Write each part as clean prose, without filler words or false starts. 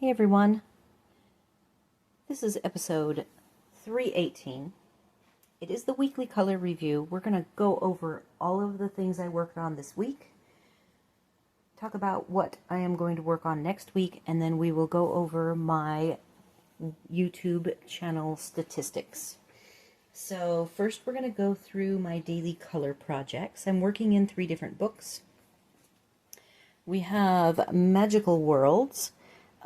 Hey everyone, this is episode 318. It is the weekly color review. We're going to go over all of the things I worked on this week, talk about what I am going to work on next week, and then we will go over my YouTube channel statistics. So first we're going to go through my daily color projects. I'm working in 3 different books. We have Magical Worlds,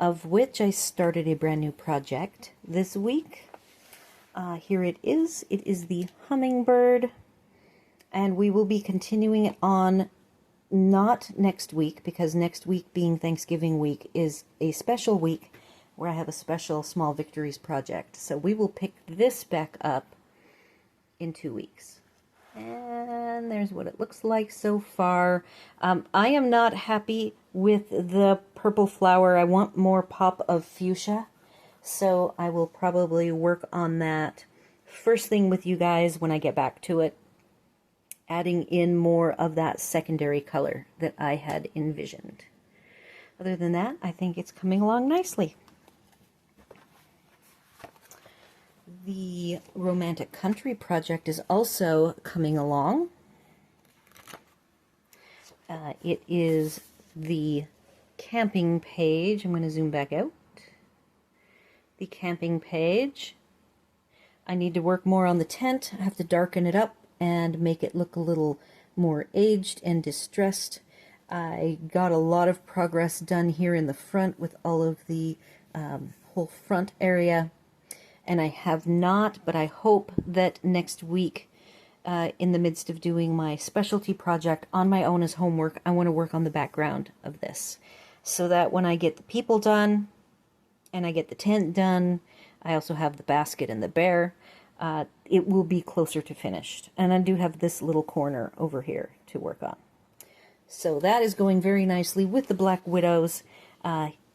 of which I started a brand new project this week. Here it is. It is the Hummingbird, and we will be continuing it on not next week, because next week being Thanksgiving week is a special week where I have a special Small Victories project. So we will pick this back up in 2 weeks. And there's what it looks like so far. I am not happy with the purple flower. I want more pop of fuchsia. So I will probably work on that first thing with you guys when I get back to it, adding in more of that secondary color that I had envisioned. Other than that, I think it's coming along nicely. The Romantic Country project is also coming along. It is the camping page. I'm going to zoom back out. The camping page. I need to work more on the tent. I have to darken it up and make it look a little more aged and distressed. I got a lot of progress done here in the front with all of the whole front area. And I have not, but I hope that next week, in the midst of doing my specialty project on my own as homework, I want to work on the background of this, so that when I get the people done, and I get the tent done, I also have the basket and the bear, it will be closer to finished. And I do have this little corner over here to work on. So that is going very nicely with the Black Widows.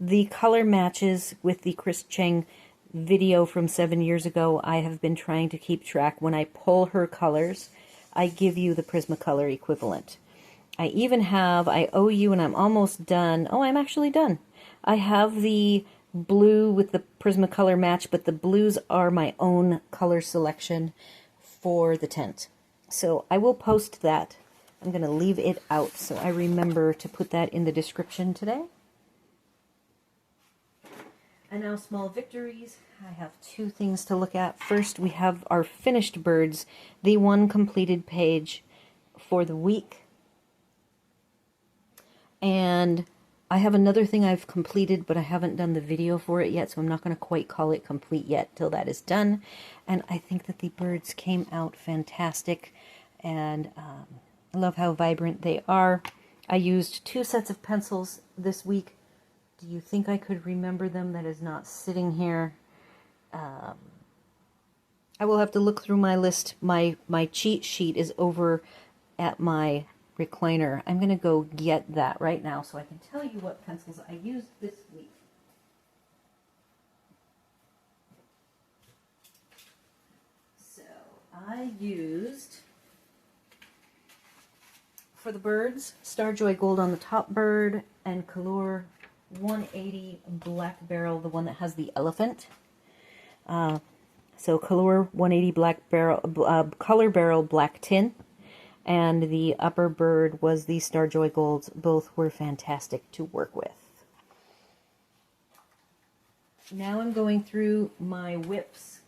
The color matches with the Chris Cheng video from 7 years ago. I have been trying to keep track. When I pull her colors, I give you the Prismacolor equivalent. I even have, I owe you, and I'm almost done. Oh, I'm actually done. I have the blue with the Prismacolor match, but the blues are my own color selection for the tent. So I will post that. I'm going to leave it out so I remember to put that in the description today. And now Small Victories. I have 2 things to look at. First, we have our finished birds, the 1 completed page for the week. And I have another thing I've completed, but I haven't done the video for it yet, so I'm not going to quite call it complete yet till that is done. And I think that the birds came out fantastic, and I love how vibrant they are. I used 2 sets of pencils this week. Do you think I could remember them? That is not sitting here. I will have to look through my list. My cheat sheet is over at my recliner. I'm going to go get that right now so I can tell you what pencils I used this week. So I used, for the birds, Starjoy Gold on the top bird and Color 180 Black Barrel, the one that has the elephant. So Color 180 Black Barrel, Color Barrel Black Tin, and the upper bird was the Starjoy Golds. Both were fantastic to work with. Now I'm going through my whips.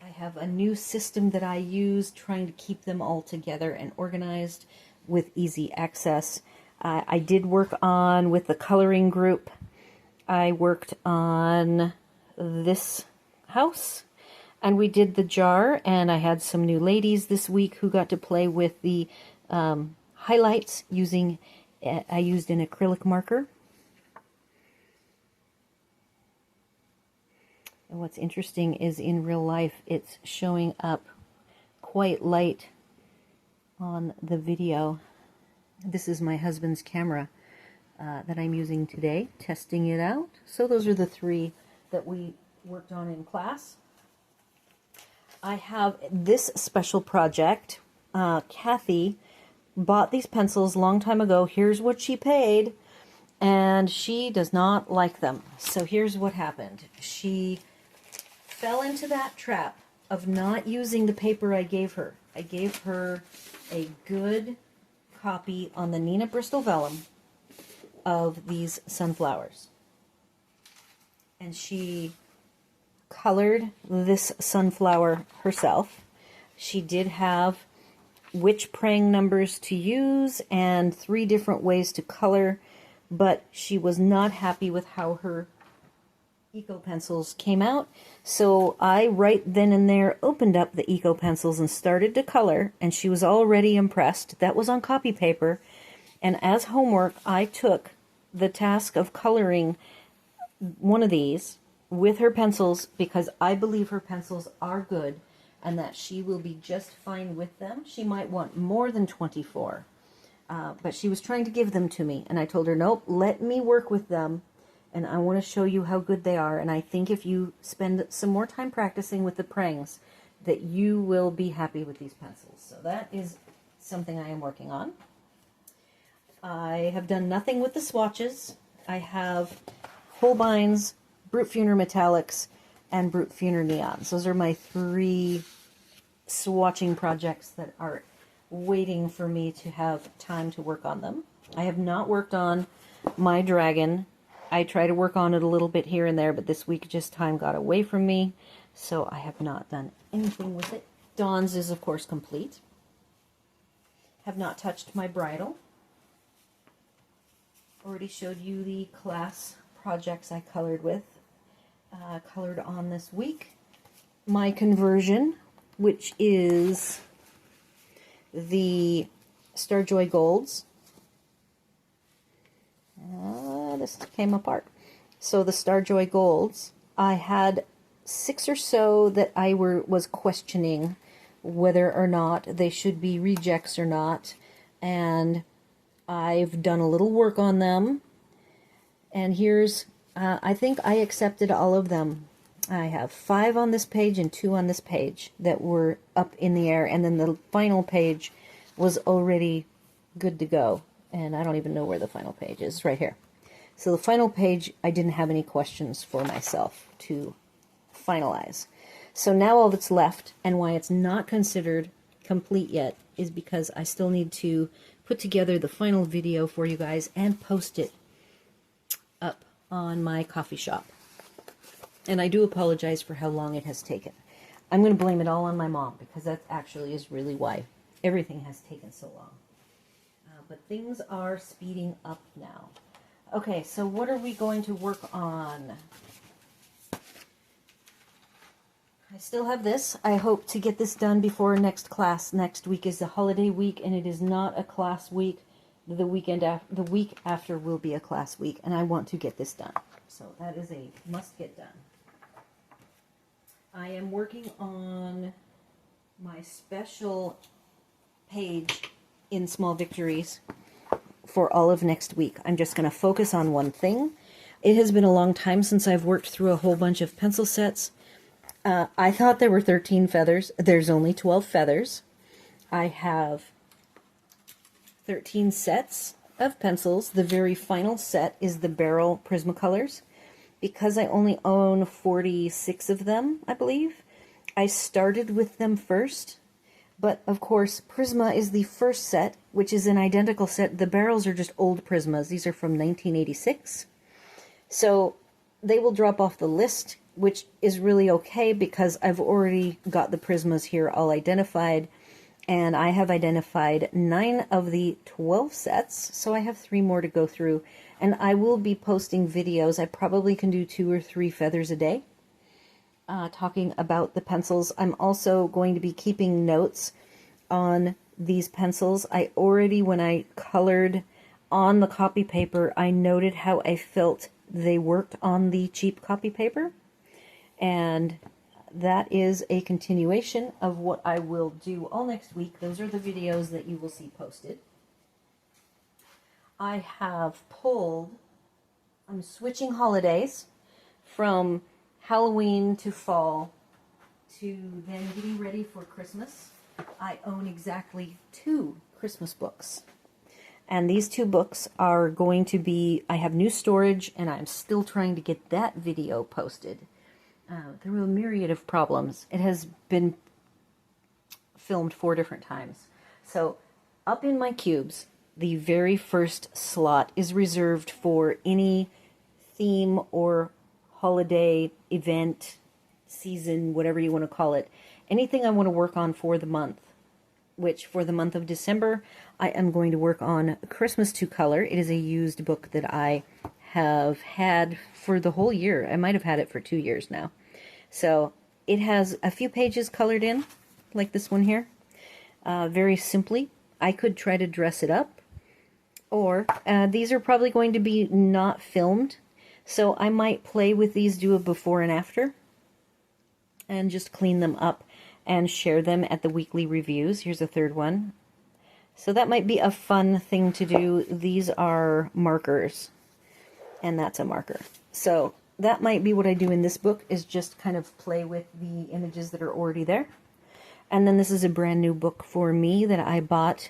I have a new system that I use, trying to keep them all together and organized with easy access. I did work on, with the coloring group, I worked on this house, and we did the jar, and I had some new ladies this week who got to play with the highlights using, I used an acrylic marker. And what's interesting is in real life it's showing up quite light on the video. This is my husband's camera that I'm using today, testing it out. So those are the 3 that we worked on in class. I have this special project. Kathy bought these pencils a long time ago. Here's what she paid. and she does not like them. So here's what happened. She fell into that trap of not using the paper I gave her. I gave her a good copy on the Neenah Bristol vellum of these sunflowers. And she colored this sunflower herself. She did have which praying numbers to use and 3 different ways to color, but she was not happy with how her Eco pencils came out. So I right then and there opened up the Eco pencils and started to color, and she was already impressed. That was on copy paper, and as homework I took the task of coloring one of these with her pencils because I believe her pencils are good and that she will be just fine with them. She might want more than 24, but she was trying to give them to me, and I told her, nope, let me work with them, and I want to show you how good they are. And I think if you spend some more time practicing with the prangs, that you will be happy with these pencils. So that is something I am working on. I have done nothing with the swatches. I have Holbein's, Brute Funer Metallics, and Brute Funer Neons. Those are my 3 swatching projects that are waiting for me to have time to work on them. I have not worked on my dragon. I try to work on it a little bit here and there, but this week just time got away from me, so I have not done anything with it. Dawn's is, of course, complete. Have not touched my bridal. Already showed you the class projects I colored with. Colored on this week. My conversion, which is the Starjoy Golds. This came apart. So the Starjoy Golds, I had 6 or so that I was questioning whether or not they should be rejects or not, and I've done a little work on them, and here's I think I accepted all of them. I have 5 on this page and 2 on this page that were up in the air, and then the final page was already good to go, and I don't even know where the final page is. It's right here. So the final page, I didn't have any questions for myself to finalize. So now all that's left, and why it's not considered complete yet, is because I still need to put together the final video for you guys and post it up on my coffee shop. And I do apologize for how long it has taken. I'm going to blame it all on my mom, because that actually is really why everything has taken so long. But things are speeding up now. Okay, so what are we going to work on? I still have this. I hope to get this done before next class. Next week is the holiday week, and it is not a class week. The week after will be a class week, and I want to get this done. So that is a must get done. I am working on my special page in Small Victories for all of next week. I'm just going to focus on one thing. It has been a long time since I've worked through a whole bunch of pencil sets. I thought there were 13 feathers. There's only 12 feathers. I have 13 sets of pencils. The very final set is the Barrel Prismacolors. Because I only own 46 of them, I believe, I started with them first. But, of course, Prisma is the first set, which is an identical set. The barrels are just old Prismas. These are from 1986. So they will drop off the list, which is really okay because I've already got the Prismas here all identified. And I have identified 9 of the 12 sets, so I have 3 more to go through. And I will be posting videos. I probably can do 2 or 3 feathers a day. Talking about the pencils. I'm also going to be keeping notes on these pencils. I already, when I colored on the copy paper, I noted how I felt they worked on the cheap copy paper. And that is a continuation of what I will do all next week. Those are the videos that you will see posted. I have I'm switching holidays from Halloween to fall to then getting ready for Christmas. I own exactly 2 Christmas books. And these two books are going to be, I have new storage, and I'm still trying to get that video posted. There were a myriad of problems. It has been filmed 4 different times. So up in my cubes, the very first slot is reserved for any theme or holiday event, season, whatever you want to call it. Anything I want to work on for the month, which for the month of December, I am going to work on Christmas to Color. It is a used book that I have had for the whole year. I might have had it for 2 years now. So it has a few pages colored in, like this one here, very simply. I could try to dress it up, or these are probably going to be not filmed, so I might play with these, do a before and after, and just clean them up and share them at the weekly reviews. Here's a third one. So that might be a fun thing to do. These are markers, and that's a marker. So that might be what I do in this book, is just kind of play with the images that are already there. And then this is a brand new book for me that I bought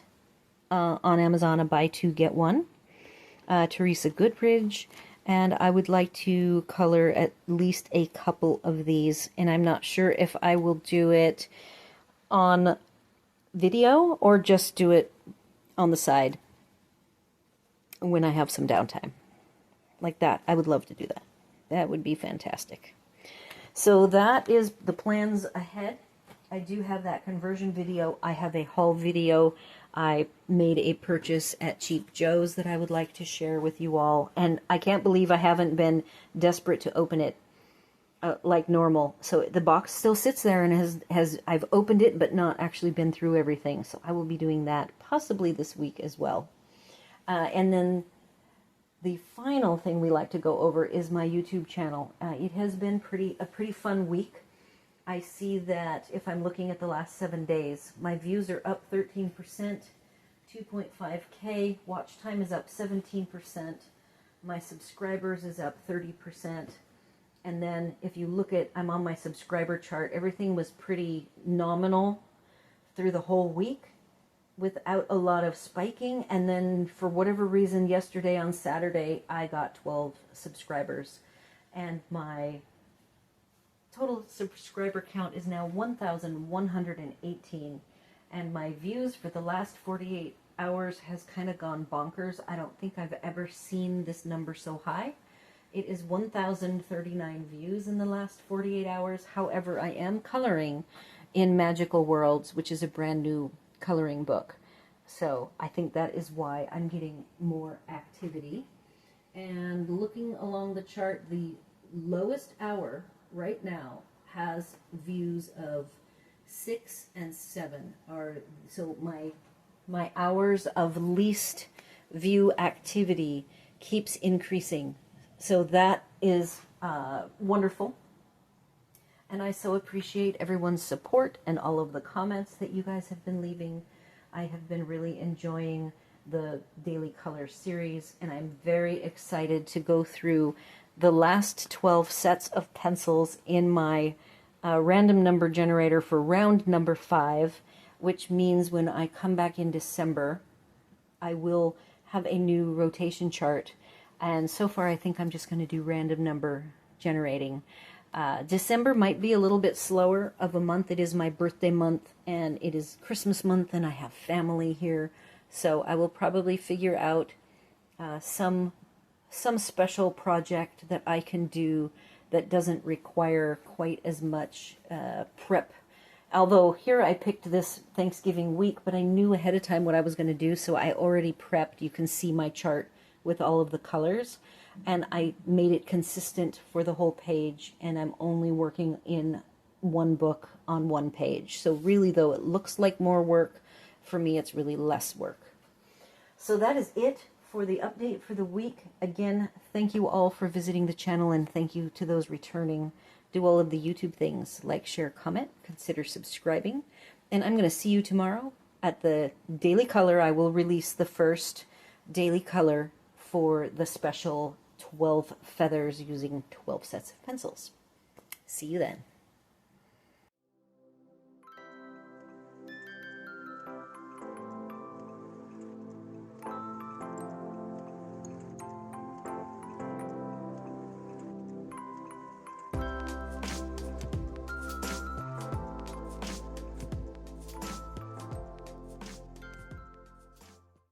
on Amazon, a buy 2 get 1. Teresa Goodridge. And I would like to color at least a couple of these. And I'm not sure if I will do it on video or just do it on the side when I have some downtime. Like that. I would love to do that. That would be fantastic. So that is the plans ahead. I do have that conversion video. I have a haul video. I made a purchase at Cheap Joe's that I would like to share with you all. And I can't believe I haven't been desperate to open it like normal. So the box still sits there and I've opened it but not actually been through everything. So I will be doing that possibly this week as well. And then the final thing we like to go over is my YouTube channel. It has been a pretty fun week. I see that if I'm looking at the last 7 days, my views are up 13%, 2.5K, watch time is up 17%, my subscribers is up 30%, and then if you look at, I'm on my subscriber chart, everything was pretty nominal through the whole week without a lot of spiking, and then for whatever reason yesterday on Saturday I got 12 subscribers, and my total subscriber count is now 1,118, and my views for the last 48 hours has kind of gone bonkers. I don't think I've ever seen this number so high. It is 1,039 views in the last 48 hours. However, I am coloring in Magical Worlds, which is a brand new coloring book. So I think that is why I'm getting more activity. And looking along the chart, the lowest hour right now has views of 6 and 7 so my hours of least view activity keeps increasing, so that is wonderful, and I so appreciate everyone's support and all of the comments that you guys have been leaving. I have been really enjoying the Daily Color series, and I'm very excited to go through the last 12 sets of pencils in my random number generator for round number 5, which means when I come back in December, I will have a new rotation chart. And so far, I think I'm just going to do random number generating. December might be a little bit slower of a month. It is my birthday month, and it is Christmas month, and I have family here. So I will probably figure out some special project that I can do that doesn't require quite as much prep. Although here I picked this Thanksgiving week, but I knew ahead of time what I was going to do, so I already prepped. You can see my chart with all of the colors, and I made it consistent for the whole page, and I'm only working in one book on one page. So really, though it looks like more work, for me it's really less work. So that is it for the update for the week. Again, thank you all for visiting the channel, and thank you to those returning. Do all of the YouTube things, like, share, comment, consider subscribing, and I'm going to see you tomorrow at the Daily Color. I will release the first Daily Color for the special 12 feathers using 12 sets of pencils. See you then.